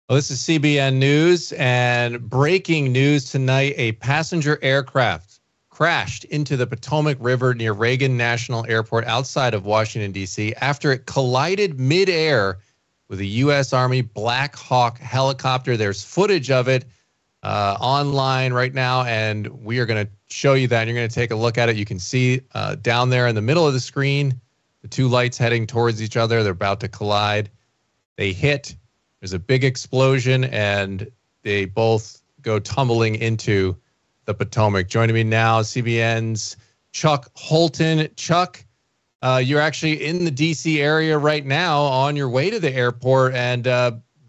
Well, this is CBN News, and breaking news tonight, a passenger aircraft crashed into the Potomac River near Reagan National Airport outside of Washington, D.C. after it collided midair with a U.S. Army Black Hawk helicopter. There's footage of it online right now, and we are going to show you that. And you're going to take a look at it. You can see down there in the middle of the screen, the two lights heading towards each other. They're about to collide. They hit. There's a big explosion, and they both go tumbling into the Potomac. Joining me now, CBN's Chuck Holton. Chuck, you're actually in the D.C. area right now on your way to the airport, and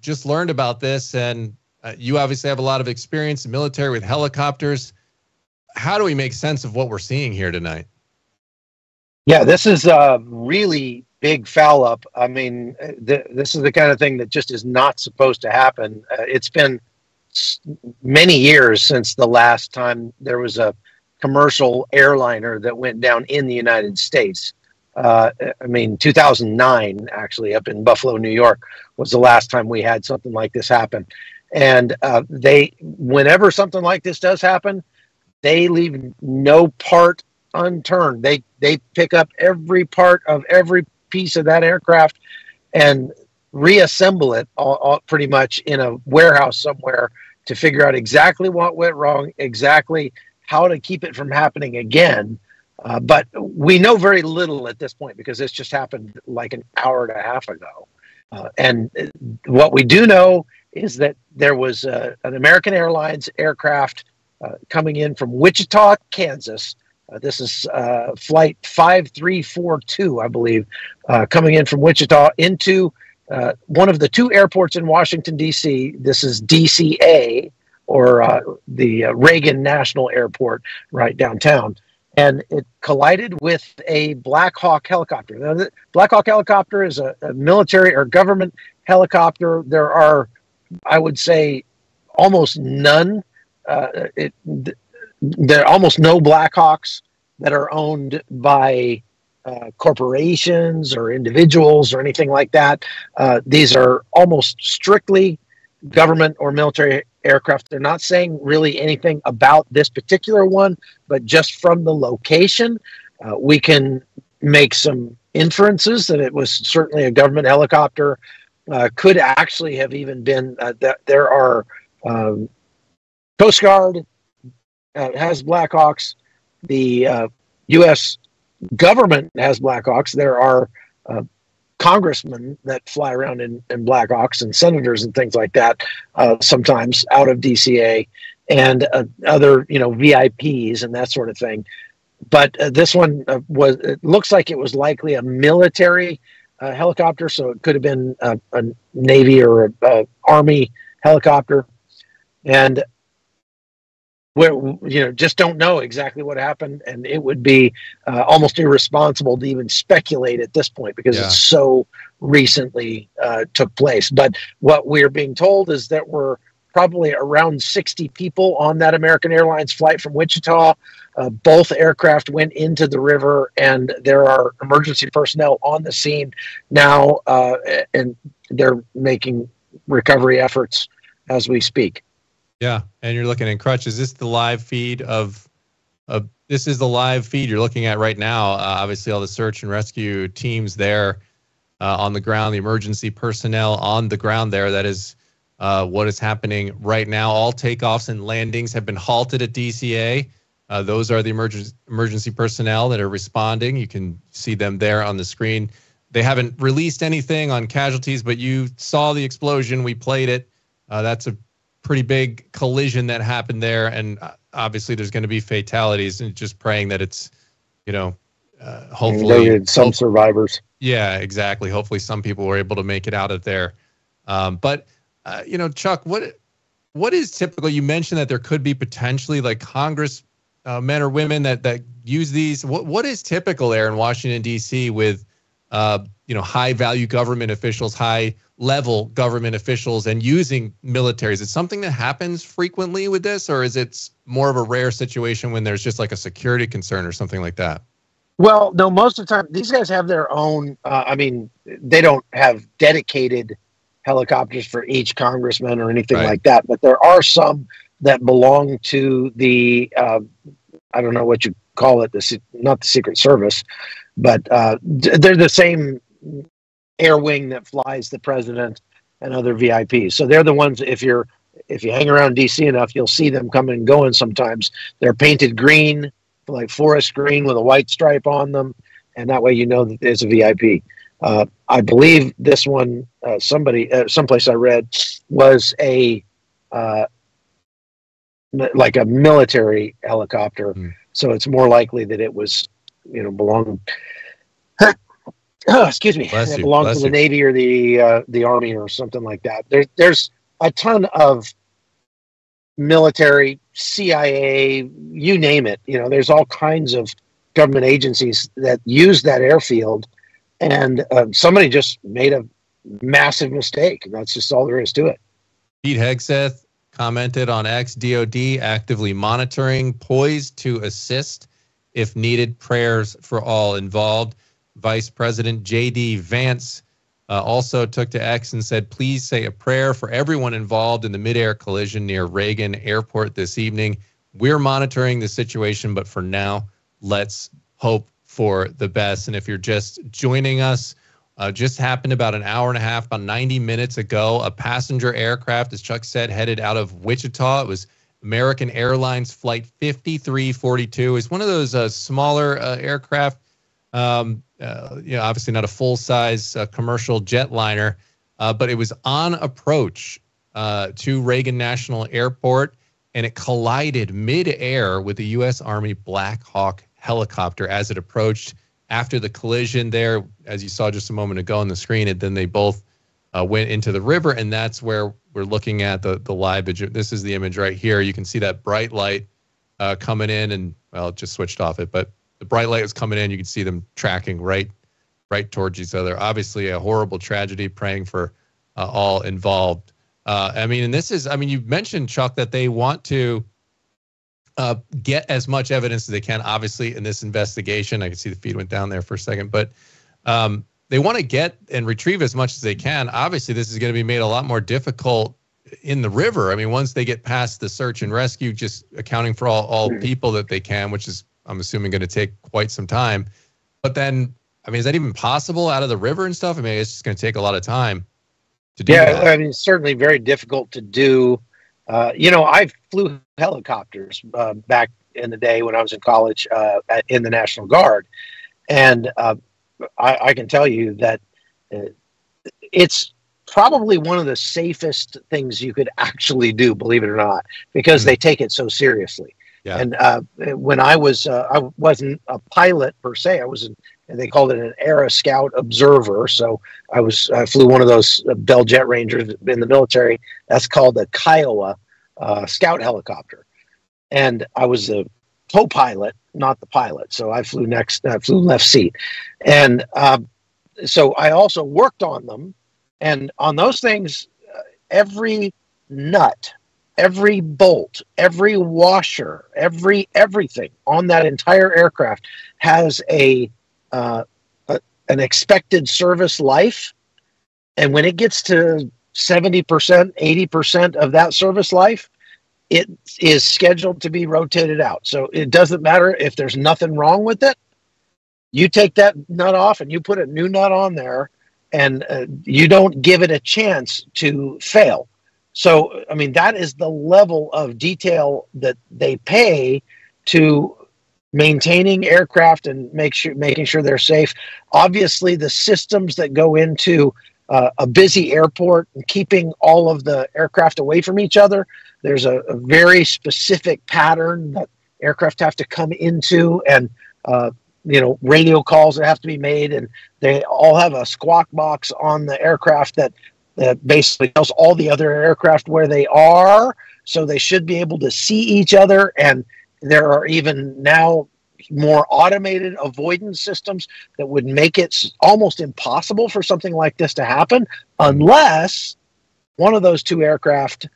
just learned about this. And you obviously have a lot of experience in military with helicopters. How do we make sense of what we're seeing here tonight? Yeah, this is a really big foul up. I mean, this is the kind of thing that just is not supposed to happen. It's been many years since the last time there was a commercial airliner that went down in the United States. I mean, 2009, actually, up in Buffalo, New York, was the last time we had something like this happen. And whenever something like this does happen, they leave no part unturned. They pick up every part of every piece of that aircraft and reassemble it all pretty much in a warehouse somewhere to figure out exactly what went wrong, exactly how to keep it from happening again. But we know very little at this point because this just happened like an hour and a half ago. And what we do know is that there was an American Airlines aircraft coming in from Wichita, Kansas. This is flight 5342, I believe, coming in from Wichita into one of the two airports in Washington, D.C. This is DCA, or the Reagan National Airport right downtown. And it collided with a Black Hawk helicopter. Now, the Black Hawk helicopter is a military or government helicopter. There are, I would say, almost none. There are almost no Blackhawks that are owned by corporations or individuals or anything like that. These are almost strictly government or military aircraft. They're not saying really anything about this particular one, but just from the location, we can make some inferences that it was certainly a government helicopter. Could actually have even been that there are Coast Guard has Blackhawks. The U.S. government has Blackhawks. There are congressmen that fly around in Blackhawks and senators and things like that, sometimes out of DCA, and other, VIPs and that sort of thing. But this one it looks like it was likely a military helicopter, so it could have been a Navy or a Army helicopter. And we just don't know exactly what happened, and it would be almost irresponsible to even speculate at this point because it so recently took place. But what we're being told is that we're probably around 60 people on that American Airlines flight from Wichita. Both aircraft went into the river, and there are emergency personnel on the scene now, and they're making recovery efforts as we speak. Yeah, and you're looking in Crutch. Is this the live feed this is the live feed you're looking at right now? Obviously, all the search and rescue teams there on the ground, the emergency personnel on the ground there. That is what is happening right now. All takeoffs and landings have been halted at DCA. Those are the emergency personnel that are responding. You can see them there on the screen. They haven't released anything on casualties, but you saw the explosion. We played it. That's a pretty big collision that happened there, and obviously there's going to be fatalities, and just praying that it's hopefully some survivors. Yeah, exactly. Hopefully some people were able to make it out of there. But Chuck, what is typical? You mentioned that there could be potentially like Congress men or women that use these. What is typical there in Washington D.C. with high value government officials, high level government officials, and using military? Is it something that happens frequently with this, or is it more of a rare situation when there's just like a security concern or something like that? Well, no, most of the time these guys have their own. They don't have dedicated helicopters for each congressman or anything like that, but there are some that belong to the I don't know what you call it, not the Secret Service, but they're the same air wing that flies the president and other VIPs. So they're the ones, if you hang around DC enough, you'll see them coming and going sometimes. They're painted green, like forest green with a white stripe on them, and that way you know that there's a VIP. I believe this one, someplace I read, was like a military helicopter. So it's more likely that it was, belonged. Excuse me. It belonged to the Navy or the Army or something like that. There's a ton of military, CIA, you name it. There's all kinds of government agencies that use that airfield, and somebody just made a massive mistake. That's just all there is to it. Pete Hegseth commented on X, DOD actively monitoring, poised to assist if needed, prayers for all involved. Vice President J.D. Vance also took to X and said, please say a prayer for everyone involved in the midair collision near Reagan Airport this evening. We're monitoring the situation, but for now, let's hope for the best. And if you're just joining us, just happened about an hour and a half, about 90 minutes ago, a passenger aircraft, as Chuck said, headed out of Wichita. It was American Airlines Flight 5342. It's one of those smaller aircraft. Obviously not a full-size commercial jetliner, but it was on approach to Reagan National Airport, and it collided mid-air with the U.S. Army Black Hawk helicopter as it approached. After the collision there, as you saw just a moment ago on the screen, and then they both went into the river, and that's where we're looking at the live image. This is the image right here. You can see that bright light coming in, and, well, it just switched off it, but the bright light was coming in. You can see them tracking right towards each other. Obviously, a horrible tragedy. Praying for all involved. You mentioned, Chuck, that they want to get as much evidence as they can. Obviously, in this investigation, I can see the feed went down there for a second, but they want to get and retrieve as much as they can. Obviously, this is going to be made a lot more difficult in the river. I mean, once they get past the search and rescue, just accounting for all people that they can, which is, I'm assuming, going to take quite some time. But then, is that even possible out of the river and stuff? It's just going to take a lot of time to do that. Yeah, it's certainly very difficult to do. I flew helicopters back in the day when I was in college in the National Guard. And I can tell you that it's probably one of the safest things you could actually do, believe it or not, because they take it so seriously. Yeah. And when I wasn't a pilot per se. And they called it an Air Scout Observer. So I flew one of those Bell Jet Rangers in the military. That's called the Kiowa Scout helicopter. And I was the co-pilot, not the pilot. So I flew left seat. And so I also worked on them. And on those things, every nut, every bolt, every washer, everything on that entire aircraft has an expected service life. And when it gets to 70%, 80% of that service life, it is scheduled to be rotated out. So it doesn't matter if there's nothing wrong with it. You take that nut off and you put a new nut on there, and you don't give it a chance to fail. So, that is the level of detail that they pay to maintaining aircraft and making sure they're safe. Obviously, the systems that go into a busy airport and keeping all of the aircraft away from each other, there's a very specific pattern that aircraft have to come into, and radio calls that have to be made, and they all have a squawk box on the aircraft that basically tells all the other aircraft where they are, so they should be able to see each other. And there are even now more automated avoidance systems that would make it almost impossible for something like this to happen unless one of those two aircraft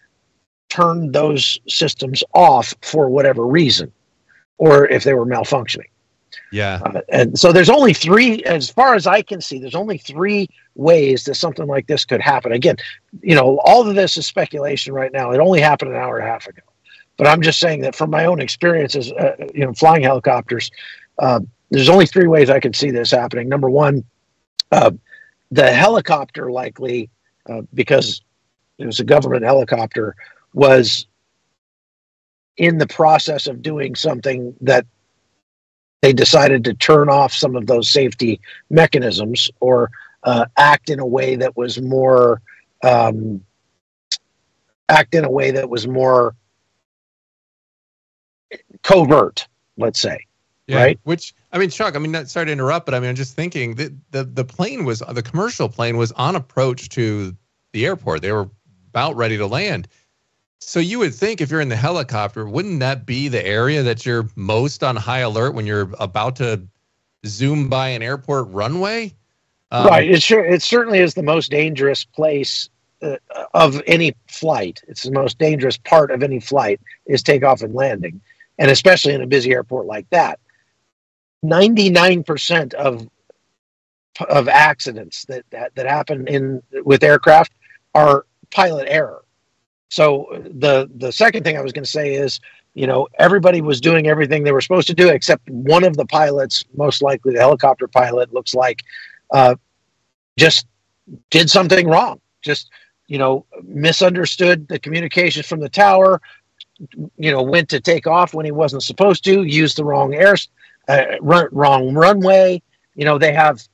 turned those systems off for whatever reason, or if they were malfunctioning. Yeah. And so there's only three, as far as I can see, there's only three ways that something like this could happen. Again, all of this is speculation right now. It only happened an hour and a half ago. But I'm just saying that from my own experiences, flying helicopters, there's only three ways I could see this happening. Number one, the helicopter likely, because it was a government helicopter, was in the process of doing something that they decided to turn off some of those safety mechanisms or act in a way that was more covert, let's say. Yeah. Right. Which, I mean, Chuck, sorry to interrupt, but I'm just thinking that the commercial plane was on approach to the airport. They were about ready to land. So you would think if you're in the helicopter, wouldn't that be the area that you're most on high alert when you're about to zoom by an airport runway? Right. It certainly is the most dangerous place of any flight. It's the most dangerous part of any flight is takeoff and landing, and especially in a busy airport like that. 99% of accidents that happen with aircraft are pilot error. So the second thing I was going to say is, everybody was doing everything they were supposed to do, except one of the pilots, most likely the helicopter pilot, looks like just did something wrong. Just, misunderstood the communications from the tower, went to take off when he wasn't supposed to, used the wrong wrong runway. They have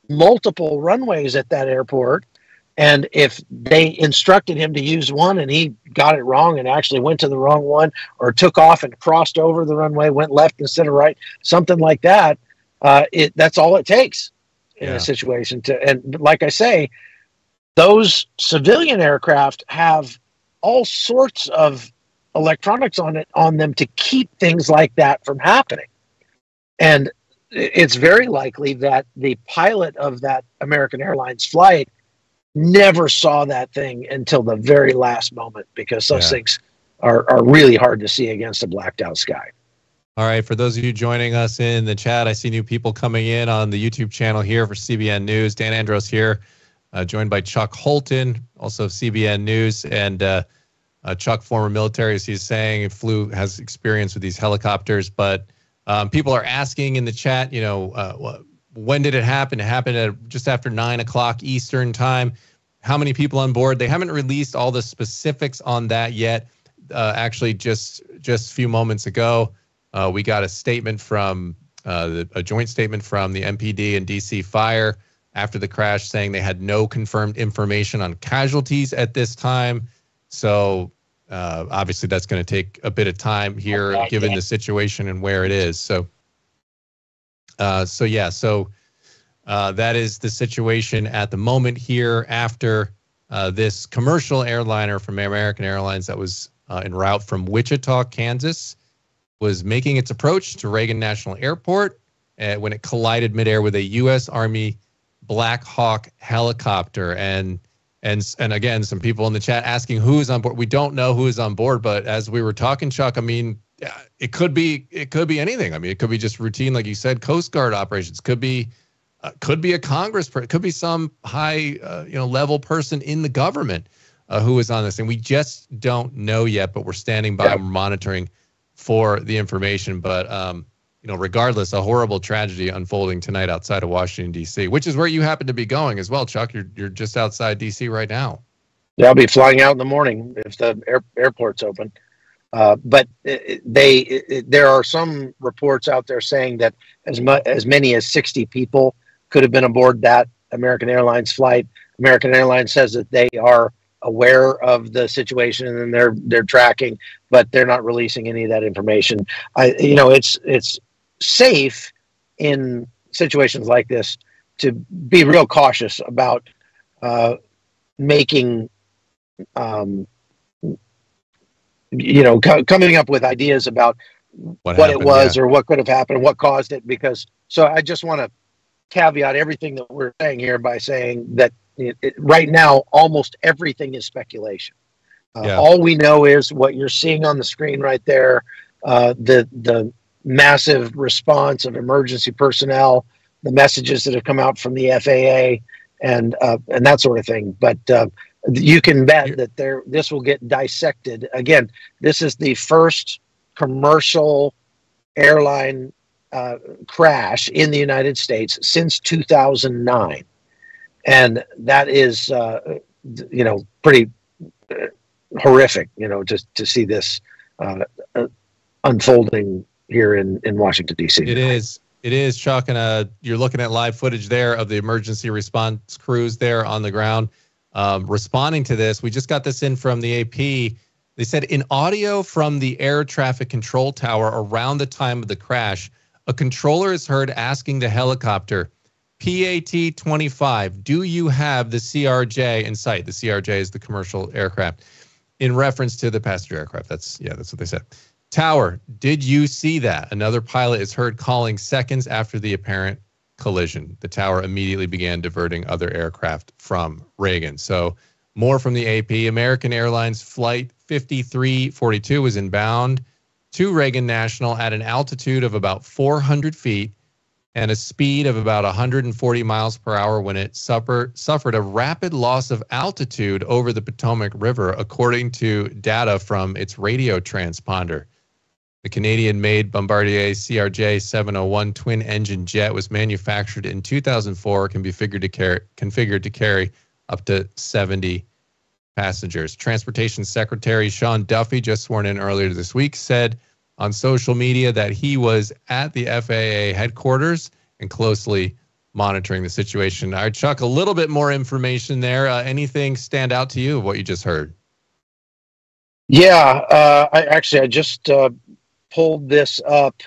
multiple runways at that airport. And if they instructed him to use one and he got it wrong and actually went to the wrong one, or took off and crossed over the runway, went left instead of right, something like that, that's all it takes in a situation and like I say, those civilian aircraft have all sorts of electronics on them to keep things like that from happening. And it's very likely that the pilot of that American Airlines flight never saw that thing until the very last moment, because those things are really hard to see against a blacked out sky. All right. For those of you joining us in the chat, I see new people coming in on the YouTube channel here for CBN News. Dan Andros here, joined by Chuck Holton, also CBN News, and Chuck, former military, as he's saying, has experience with these helicopters. But people are asking in the chat, when did it happen? It happened at just after 9 o'clock Eastern time. How many people on board? They haven't released all the specifics on that yet. Actually, just a few moments ago, we got a statement from a joint statement from the MPD and DC Fire after the crash, saying they had no confirmed information on casualties at this time. So obviously, that's going to take a bit of time here, given the situation and where it is. So that is the situation at the moment here after this commercial airliner from American Airlines that was en route from Wichita, Kansas, was making its approach to Reagan National Airport when it collided midair with a U.S. Army Black Hawk helicopter. And again, some people in the chat asking who is on board. We don't know who is on board, but as we were talking, Chuck, it could be anything. It could be just routine, like you said, Coast Guard operations. Could be a congressperson. It could be some high, level person in the government who is on this, and we just don't know yet. But we're standing by, monitoring for the information. But regardless, a horrible tragedy unfolding tonight outside of Washington D.C., which is where you happen to be going as well, Chuck. You're just outside D.C. right now. Yeah, I'll be flying out in the morning if the airport's open. But there are some reports out there saying that as many as 60 people could have been aboard that American Airlines flight. American Airlines says that they are aware of the situation and they're tracking, but they're not releasing any of that information. It's safe in situations like this to be real cautious about making coming up with ideas about what it was or what could have happened, what caused it. So I just want to caveat everything that we're saying here by saying that right now, almost everything is speculation. All we know is what you're seeing on the screen right there. The massive response of emergency personnel, the messages that have come out from the FAA, and that sort of thing. But you can bet that this will get dissected. Again, this is the first commercial airline crash in the United States since 2009, and that is pretty horrific. To see this unfolding here in Washington, D.C. It is, Chuck, and you're looking at live footage there of the emergency response crews there on the ground responding to this. We just got this in from the AP. They said in audio from the air traffic control tower around the time of the crash, a controller is heard asking the helicopter, PAT-25, do you have the CRJ in sight? The CRJ is the commercial aircraft, in reference to the passenger aircraft. That's what they said. Tower, did you see that? Another pilot is heard calling seconds after the apparent collision. The tower immediately began diverting other aircraft from Reagan. So more from the AP. American Airlines Flight 5342 was inbound to Reagan National at an altitude of about 400 feet and a speed of about 140 miles per hour when it suffered a rapid loss of altitude over the Potomac River, according to data from its radio transponder. The Canadian-made Bombardier CRJ-701 twin-engine jet was manufactured in 2004, can be configured to carry up to 70 passengers. Transportation Secretary Sean Duffy, just sworn in earlier this week, said on social media that he was at the FAA headquarters and closely monitoring the situation. All right, Chuck, a little bit more information there. Anything stand out to you of what you just heard? Yeah, I just pulled this up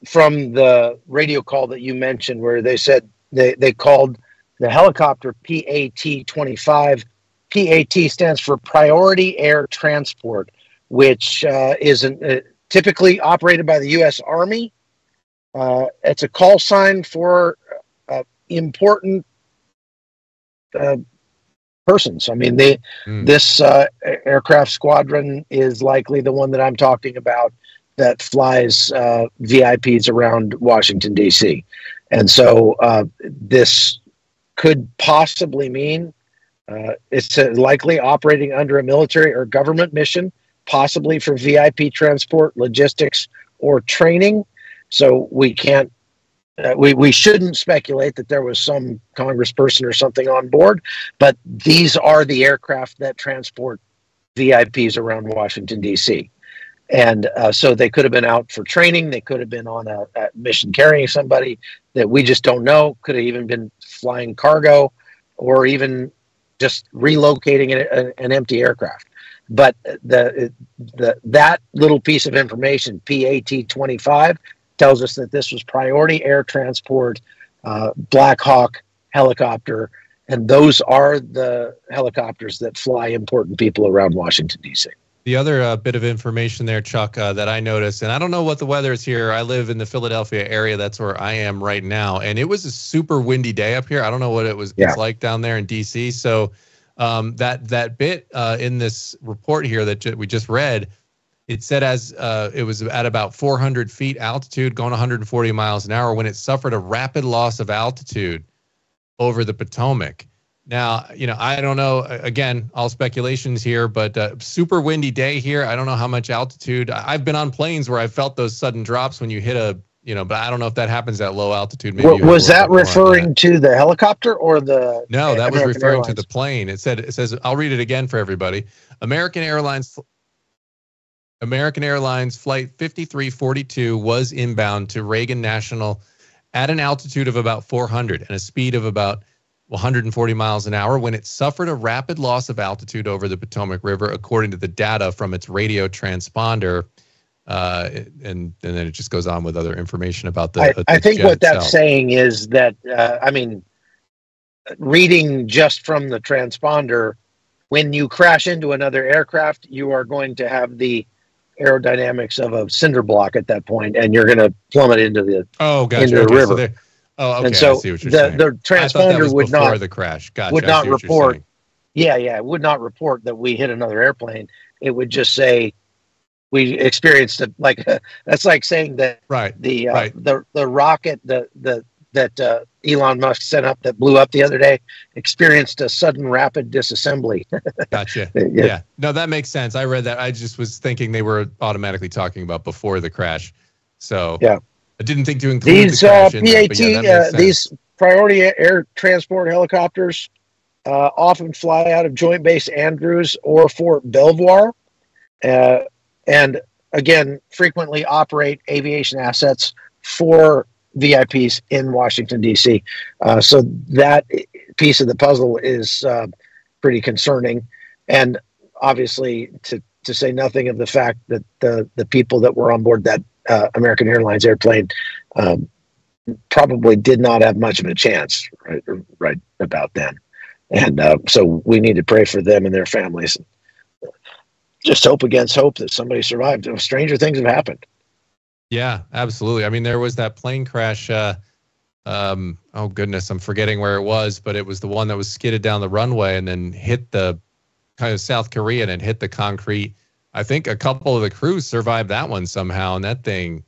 from the radio call that you mentioned, where they said they called the helicopter PAT-25. PAT stands for Priority Air Transport, which is typically operated by the U.S. Army. It's a call sign for important persons. I mean, this aircraft squadron is likely the one that I'm talking about that flies VIPs around Washington, D.C. And so this could possibly mean it's likely operating under a military or government mission, possibly for VIP transport, logistics, or training. So we can't, we shouldn't speculate that there was some congressperson or something on board, but these are the aircraft that transport VIPs around Washington, D.C. And so they could have been out for training. They could have been on a mission carrying somebody that we just don't know. Could have even been flying cargo, or even just relocating an empty aircraft. But that little piece of information, PAT-25, tells us that this was Priority Air Transport, Black Hawk helicopter, and those are the helicopters that fly important people around Washington, D.C. The other bit of information there, Chuck, that I noticed, and I don't know what the weather is here. I live in the Philadelphia area. That's where I am right now. And it was a super windy day up here. I don't know what it's like down there in D.C. So that bit in this report here that we just read, it said as it was at about 400 feet altitude, going 140 miles an hour, when it suffered a rapid loss of altitude over the Potomac. Now, I don't know, again, all speculations here, but super windy day here. I don't know how much altitude. I've been on planes where I felt those sudden drops when you hit but I don't know if that happens at low altitude. Maybe was that referring to the helicopter or the? No, that was referring to the plane. It says, I'll read it again for everybody. American Airlines Flight 5342 was inbound to Reagan National at an altitude of about 400 and a speed of about 140 miles an hour when it suffered a rapid loss of altitude over the Potomac River, according to the data from its radio transponder. And then it just goes on with other information about the I think what itself. That's saying is that, reading just from the transponder, when you crash into another aircraft, you are going to have the aerodynamics of a cinder block at that point, and you're going to plummet into the river. Okay. And so I see what you're saying. The transponder would not the crash. Gotcha. Would not report. It would not report that we hit another airplane. It would just say, we experienced it. Like that's like saying that the rocket that Elon Musk sent up that blew up the other day experienced a sudden rapid disassembly. Gotcha. Yeah. No, that makes sense. I read that. I just was thinking they were automatically talking about before the crash. So yeah, I didn't think to include these the crash in PAT, that, these priority air transport helicopters often fly out of Joint Base Andrews or Fort Belvoir, and again, frequently operate aviation assets for VIPs in Washington, D.C. So that piece of the puzzle is pretty concerning. And obviously, to say nothing of the fact that the people that were on board that American Airlines airplane probably did not have much of a chance right about then. And so we need to pray for them and their families. Just hope against hope that somebody survived. Stranger things have happened. Yeah, absolutely. I mean, there was that plane crash. Oh goodness, I'm forgetting where it was, but it was the one that was skidded down the runway and then hit the kind of South Korean and hit the concrete. I think a couple of the crews survived that one somehow, and that thing,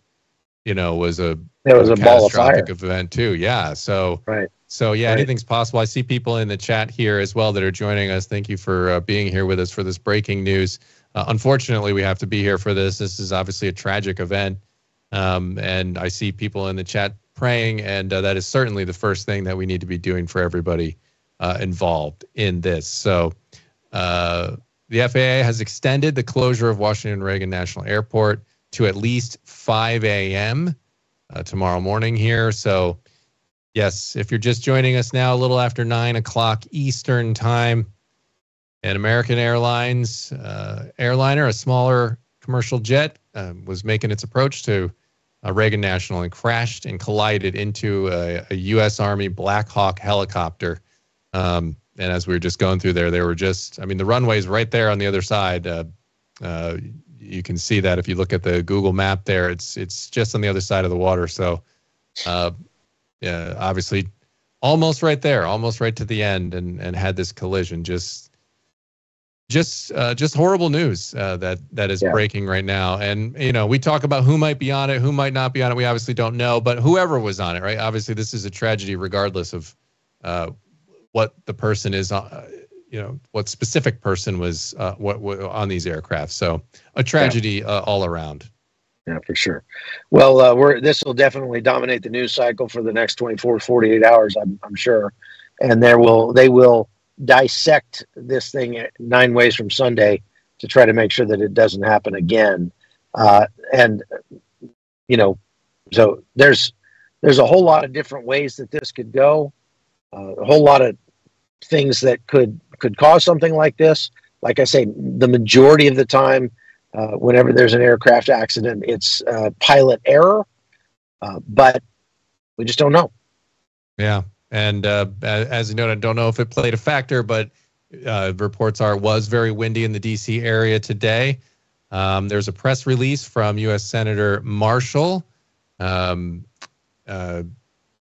was a ball of fire event too. Yeah. So right. So yeah, anything's possible. I see people in the chat here as well that are joining us. Thank you for being here with us for this breaking news. Unfortunately, we have to be here for this. This is obviously a tragic event. And I see people in the chat praying, and that is certainly the first thing that we need to be doing for everybody involved in this. So the FAA has extended the closure of Washington Reagan National Airport to at least 5 a.m. Tomorrow morning here. So yes, if you're just joining us now, a little after 9 o'clock Eastern time, an American Airlines airliner, a smaller commercial jet, was making its approach to Reagan National and crashed and collided into a U.S. Army Black Hawk helicopter. And as we were just going through there, the runway's right there on the other side. You can see that if you look at the Google map there, it's just on the other side of the water. So, yeah, obviously almost right there, almost right to the end, and had this collision. Just horrible news that is breaking right now. And, we talk about who might be on it, who might not be on it. We obviously don't know, but whoever was on it, right? Obviously, this is a tragedy regardless of what the person is, what specific person was what on these aircraft. So a tragedy all around. Yeah, for sure. Well, this will definitely dominate the news cycle for the next 24, 48 hours, I'm sure. And they will dissect this thing 9 ways from Sunday to try to make sure that it doesn't happen again. So there's a whole lot of different ways that this could go, a whole lot of things that could cause something like this. Like I say, the majority of the time, whenever there's an aircraft accident, it's pilot error, but we just don't know. Yeah. And as you noted, I don't know if it played a factor, but reports are it was very windy in the D.C. area today. There's a press release from U.S. Senator Marshall. He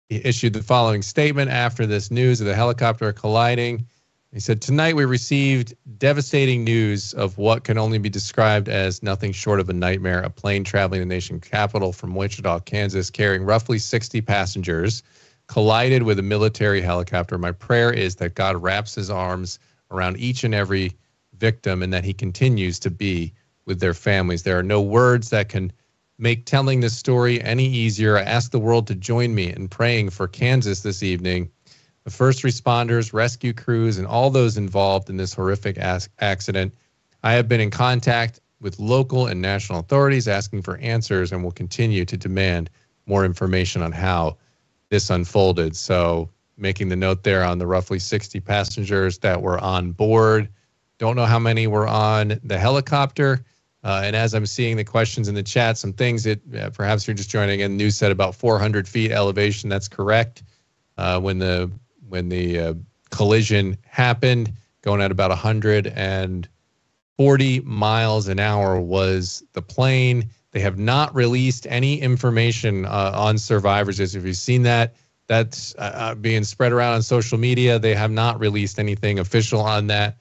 issued the following statement after this news of the helicopter colliding. He said, "Tonight we received devastating news of what can only be described as nothing short of a nightmare. A plane traveling the nation's capital from Wichita, Kansas, carrying roughly 60 passengers, collided with a military helicopter. My prayer is that God wraps his arms around each and every victim and that he continues to be with their families. There are no words that can make telling this story any easier. I ask the world to join me in praying for Kansas this evening, the first responders, rescue crews, and all those involved in this horrific accident. I have been in contact with local and national authorities asking for answers and will continue to demand more information on how this unfolded." So making the note there on the roughly 60 passengers that were on board. Don't know how many were on the helicopter. And as I'm seeing the questions in the chat, some things that perhaps you're just joining in, news said about 400 feet elevation. That's correct. When the collision happened, going at about 140 miles an hour was the plane. They have not released any information on survivors. As if you've seen that's being spread around on social media. They have not released anything official on that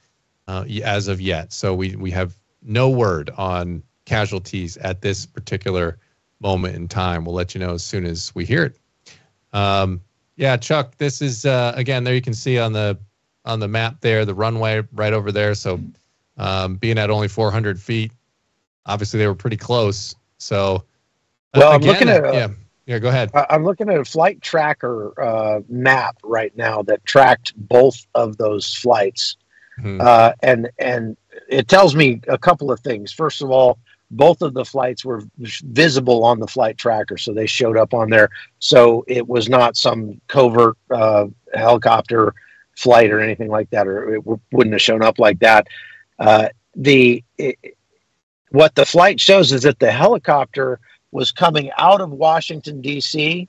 as of yet. So we have no word on casualties at this particular moment in time. We'll let you know as soon as we hear it. Yeah, Chuck, this is again, there you can see on the map there, the runway right over there. So being at only 400 feet, obviously they were pretty close. So well, again, I'm looking at yeah, go ahead. I'm looking at a flight tracker map right now that tracked both of those flights. And it tells me a couple of things. First of all, both of the flights were visible on the flight tracker, so they showed up on there. So it was not some covert helicopter flight or anything like that, or it wouldn't have shown up like that. What the flight shows is that the helicopter was coming out of Washington, D.C.,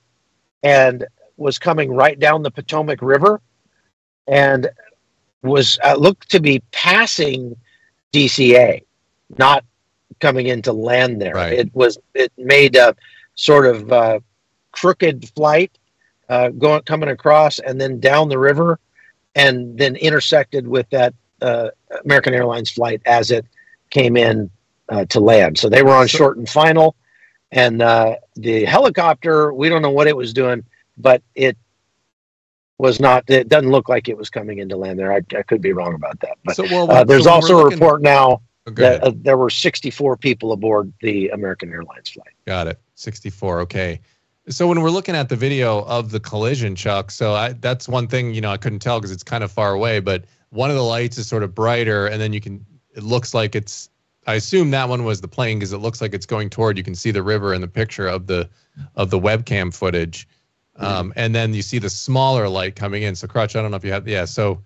and was coming right down the Potomac River, and was looked to be passing DCA, not coming in to land there. Right. It made a sort of crooked flight coming across and then down the river, and then intersected with that American Airlines flight as it came in to land. So they were on short and final, and the helicopter, we don't know what it was doing, but it was not. It doesn't look like it was coming in to land there. I could be wrong about that. But there's also a report now that there were 64 people aboard the American Airlines flight. Got it. 64. Okay. So when we're looking at the video of the collision, Chuck, so that's one thing, I couldn't tell because it's kind of far away, but one of the lights is sort of brighter, and then it looks like I assume that one was the plane because it looks like it's going toward, you can see the river in the picture of the webcam footage. And then you see the smaller light coming in. So Crutch, I don't know if you have, so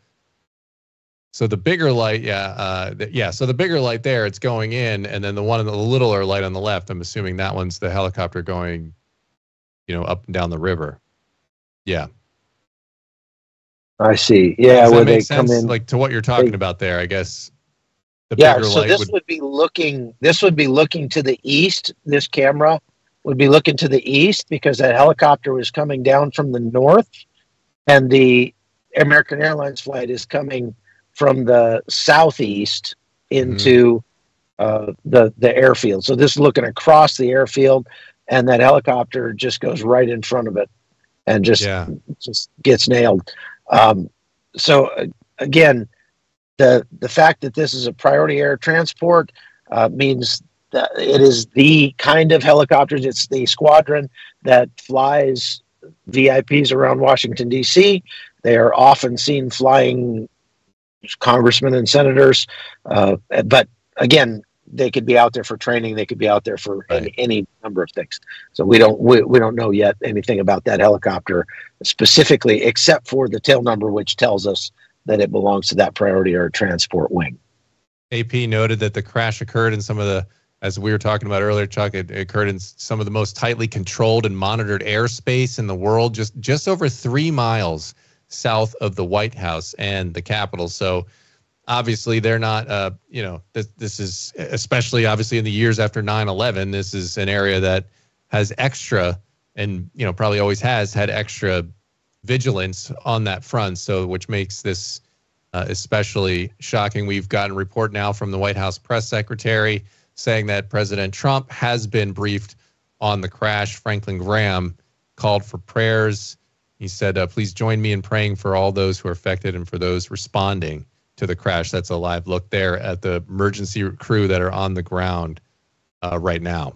the bigger light, so the bigger light there, it's going in, and then the littler light on the left, I'm assuming that one's the helicopter going, up and down the river. Yeah. I see. Yeah. Where they come in, like to what you're talking about there, I guess. The bigger light this would be looking to the east. This camera would be looking to the east because that helicopter was coming down from the north, and the American Airlines flight is coming from the southeast into the airfield. So this is looking across the airfield, and that helicopter just goes right in front of it and just gets nailed. So again, the fact that this is a priority air transport means that it is the kind of helicopters. It's the squadron that flies VIPs around Washington, D.C. They are often seen flying congressmen and senators. But again, they could be out there for training. They could be out there for any number of things. So we don't know yet anything about that helicopter specifically, except for the tail number, which tells us that it belongs to that priority air transport wing. AP noted that the crash occurred in some of the, as we were talking about earlier, Chuck, it occurred in some of the most tightly controlled and monitored airspace in the world, just over 3 miles south of the White House and the Capitol. So obviously they're not, this is, especially obviously in the years after 9/11, this is an area that has extra and, probably always has had extra vigilance on that front. So which makes this especially shocking. We've gotten a report now from the White House press secretary saying that President Trump has been briefed on the crash. Franklin Graham called for prayers. He said, please join me in praying for all those who are affected and for those responding to the crash. That's a live look there at the emergency crew that are on the ground right now.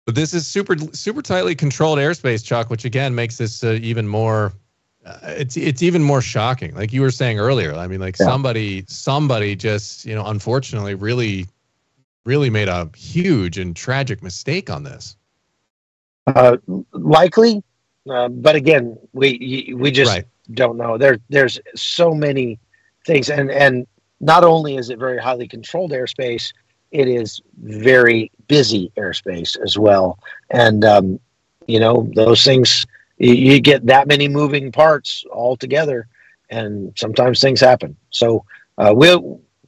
But this is super tightly controlled airspace, Chuck, which again makes this even more, it's even more shocking. Like you were saying earlier, I mean, like somebody just, unfortunately really made a huge and tragic mistake on this. Likely. But again, we just don't know. There's so many things, and not only is it very highly controlled airspace, it is very busy airspace as well. And those things, you get that many moving parts all together, and sometimes things happen. So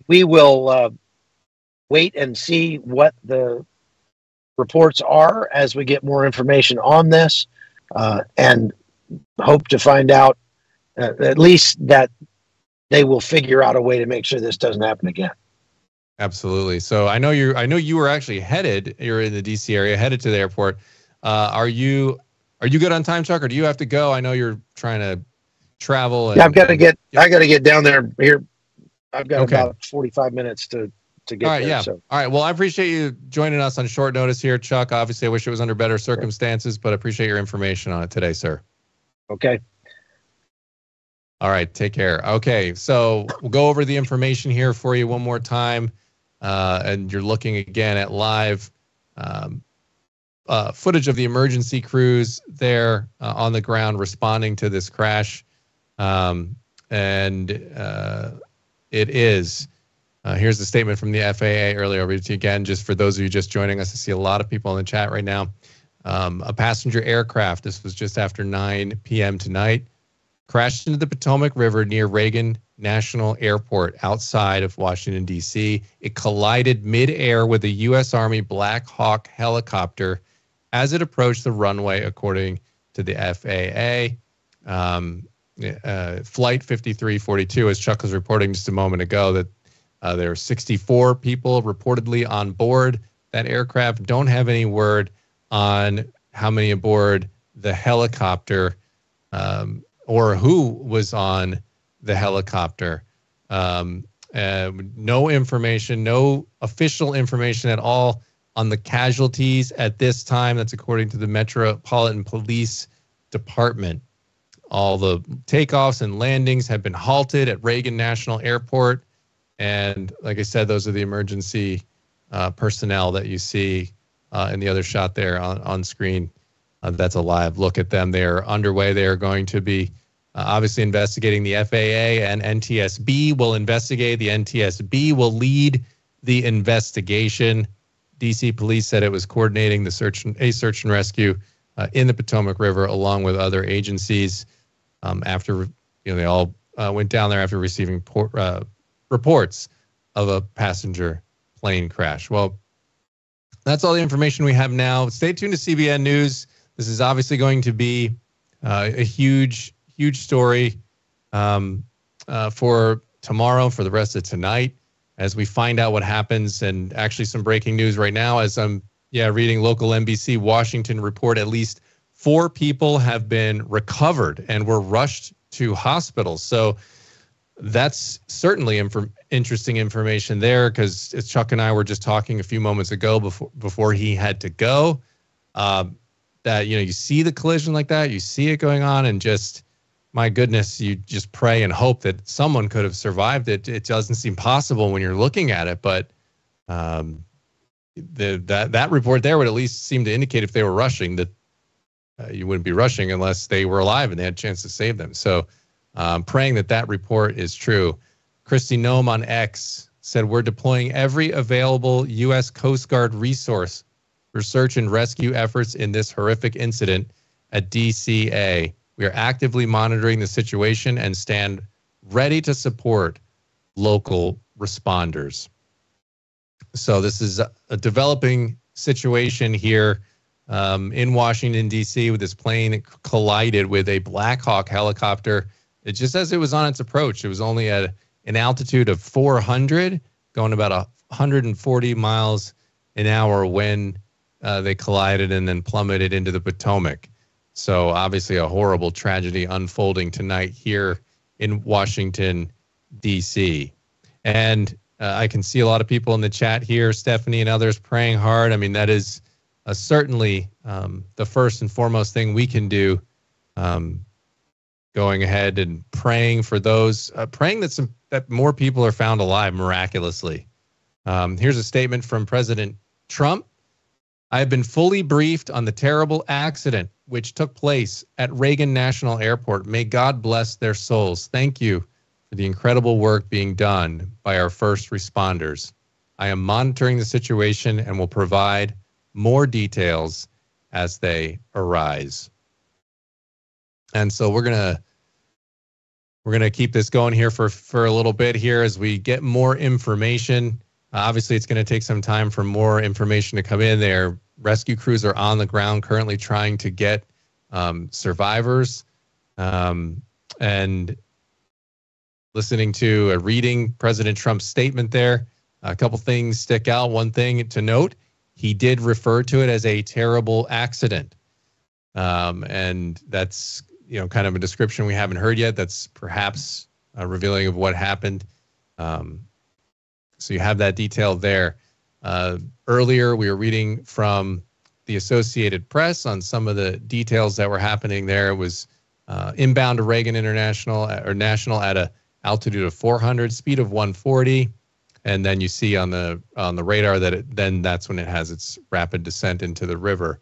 we will wait and see what the reports are as we get more information on this. And hope to find out at least that they will figure out a way to make sure this doesn't happen again. Absolutely. So I know you were actually headed. You're in the DC area, headed to the airport. Are you good on time, Chuck, or do you have to go? I know you're trying to travel Yeah, I've got to and get I got to get down there here. I've got okay. about 45 minutes to All get right, there. yeah. So All right. Well, I appreciate you joining us on short notice here, Chuck. Obviously, I wish it was under better circumstances, but I appreciate your information on it today, sir. okay. All right, take care. Okay, so we'll go over the information here for you one more time. And you're looking again at live footage of the emergency crews there on the ground responding to this crash. And it is. Here's the statement from the FAA earlier. I'll read it to you again, just for those of you just joining us. I see a lot of people in the chat right now. A passenger aircraft, this was just after 9 p.m. tonight, crashed into the Potomac River near Reagan National Airport outside of Washington, D.C. It collided mid-air with a U.S. Army Black Hawk helicopter as it approached the runway, according to the FAA. Flight 5342, as Chuck was reporting just a moment ago, that there are 64 people reportedly on board that aircraft. Don't have any word on how many aboard the helicopter or who was on the helicopter. No information, no official information at all on the casualties at this time. That's according to the Metropolitan Police Department. All the takeoffs and landings have been halted at Reagan National Airport. And like I said, those are the emergency personnel that you see in the other shot there on screen. That's a live look at them. They're underway. They are going to be obviously investigating. The FAA and NTSB will investigate. The NTSB will lead the investigation. DC police said it was coordinating the search and rescue in the Potomac River along with other agencies. After they all went down there after receiving reports of a passenger plane crash. Well, that's all the information we have now. Stay tuned to CBN News. This is obviously going to be a huge story for tomorrow, for the rest of tonight, as we find out what happens. And actually some breaking news right now as I'm reading local NBC Washington report. At least 4 people have been recovered and were rushed to hospitals. So that's certainly interesting information there, because as Chuck and I were just talking a few moments ago before he had to go, that you see the collision like that, you see it going on, and just, my goodness, you just pray and hope that someone could have survived it. It doesn't seem possible when you're looking at it, but that report there would at least seem to indicate, if they were rushing, that you wouldn't be rushing unless they were alive and they had a chance to save them. So praying that report is true. Kristi Noem on X said, "We're deploying every available U.S. Coast Guard resource for search and rescue efforts in this horrific incident at DCA. We are actively monitoring the situation and stand ready to support local responders." So this is a developing situation here in Washington, D.C., with this plane collided with a Black Hawk helicopter. It just, as it was on its approach, it was only at an altitude of 400, going about 140 miles an hour when they collided and then plummeted into the Potomac. So obviously a horrible tragedy unfolding tonight here in Washington, D.C. And I can see a lot of people in the chat here, Stephanie and others, praying hard. I mean, that is certainly the first and foremost thing we can do, going ahead and praying for those, praying that more people are found alive miraculously. Here's a statement from President Trump. "I have been fully briefed on the terrible accident which took place at Reagan National Airport. May God bless their souls. Thank you for the incredible work being done by our first responders. I am monitoring the situation and will provide more details as they arise." And so we're gonna keep this going here for a little bit here as we get more information. Obviously, it's going to take some time for more information to come in there. Rescue crews are on the ground currently trying to get survivors, and listening to reading President Trump's statement there. A couple things stick out. One thing to note, he did refer to it as a terrible accident. And that's, kind of a description we haven't heard yet. That's perhaps revealing of what happened. So you have that detail there. Earlier, we were reading from the Associated Press on some of the details that were happening there. It was inbound to Reagan International or National at a altitude of 400, speed of 140, and then you see on the radar that that's when it has its rapid descent into the river.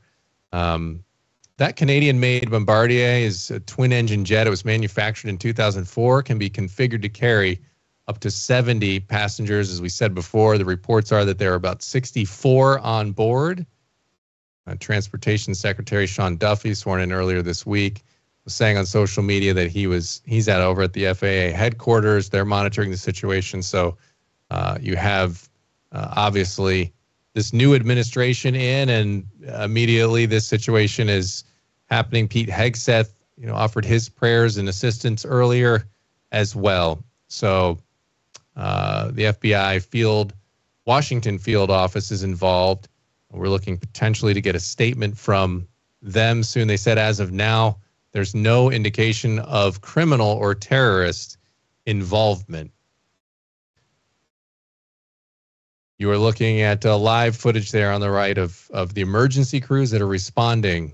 That Canadian-made Bombardier is a twin-engine jet. It was manufactured in 2004, can be configured to carry up to 70 passengers. As we said before, the reports are that there are about 64 on board. Transportation Secretary Sean Duffy, sworn in earlier this week, was saying on social media that he's over at the FAA headquarters. They're monitoring the situation. So you have obviously this new administration in, and immediately this situation is happening. Pete Hegseth, offered his prayers and assistance earlier as well. So the FBI Washington field office is involved. We're looking potentially to get a statement from them soon. They said as of now, there's no indication of criminal or terrorist involvement. You are looking at live footage there on the right of the emergency crews that are responding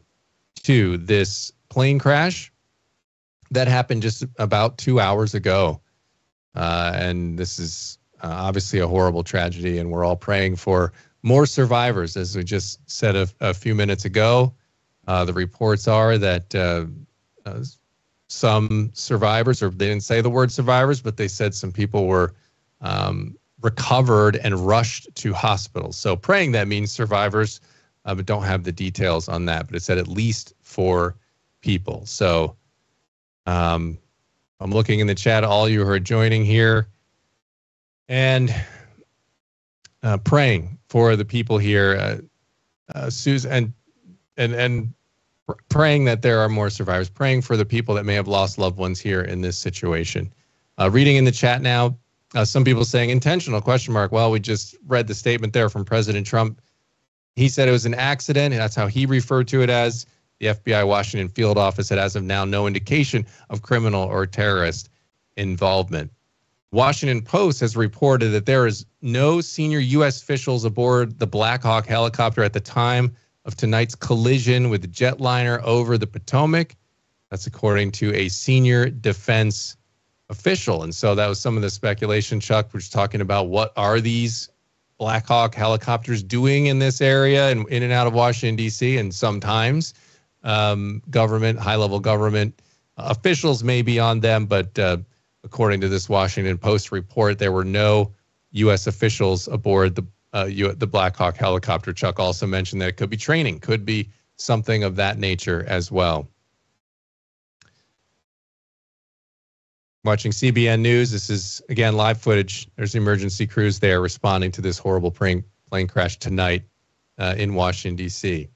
to this plane crash that happened just about 2 hours ago. And this is obviously a horrible tragedy, and we're all praying for more survivors. As we just said a few minutes ago, the reports are that some survivors, or they didn't say the word survivors, but they said some people were recovered and rushed to hospitals. So praying that means survivors, but don't have the details on that. But it said at least 4 people. So I'm looking in the chat, all you who are joining here, and praying for the people here, Susan, and praying that there are more survivors, praying for the people that may have lost loved ones here in this situation. Reading in the chat now, some people saying intentional ? Well, we just read the statement there from President Trump. He said it was an accident, and that's how he referred to it as. The FBI Washington field office had as of now no indication of criminal or terrorist involvement. Washington Post has reported that there is no senior U.S. officials aboard the Black Hawk helicopter at the time of tonight's collision with the jetliner over the Potomac. That's according to a senior defense official. And so that was some of the speculation, Chuck, which is talking about what are these Black Hawk helicopters doing in this area and in and out of Washington, D.C. And sometimes high-level government officials may be on them, but according to this Washington Post report, there were no U.S. officials aboard the Black Hawk helicopter. Chuck also mentioned that it could be training, could be something of that nature as well. Watching CBN News, this is, again, live footage. There's emergency crews there responding to this horrible plane crash tonight in Washington, D.C.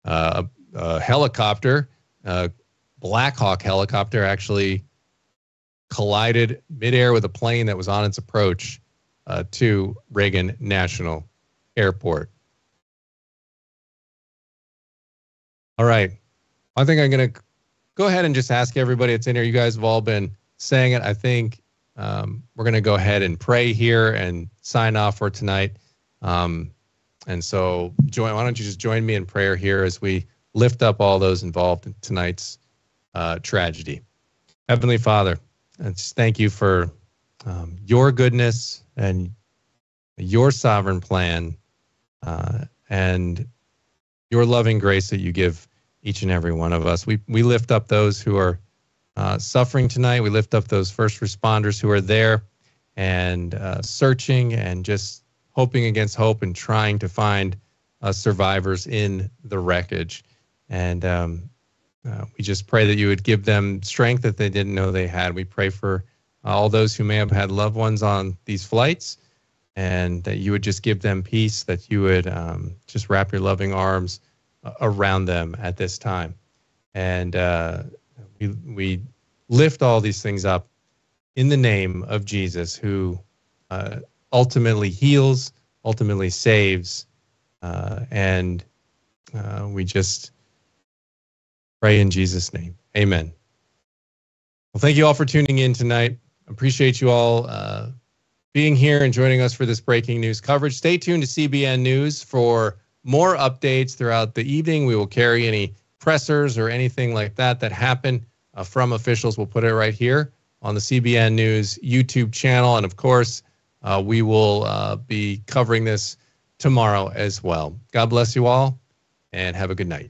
A helicopter, Black Hawk helicopter, actually collided midair with a plane that was on its approach to Reagan National Airport. All right. I think I'm going to go ahead and just ask everybody that's in here. You guys have all been saying it. I think we're going to go ahead and pray here and sign off for tonight. And so why don't you just join me in prayer here as we lift up all those involved in tonight's tragedy. Heavenly Father, I just thank you for your goodness and your sovereign plan and your loving grace that you give each and every one of us. We lift up those who are suffering tonight. We lift up those first responders who are there and searching and just hoping against hope and trying to find survivors in the wreckage. And we just pray that you would give them strength that they didn't know they had. We pray for all those who may have had loved ones on these flights, and that you would just give them peace, that you would just wrap your loving arms around them at this time. And we lift all these things up in the name of Jesus, who ultimately heals, ultimately saves, and we just pray in Jesus' name. Amen. Well, thank you all for tuning in tonight. Appreciate you all being here and joining us for this breaking news coverage. Stay tuned to CBN News for more updates throughout the evening. We will carry any pressers or anything like that happen from officials. We'll put it right here on the CBN News YouTube channel. And of course, we will be covering this tomorrow as well. God bless you all and have a good night.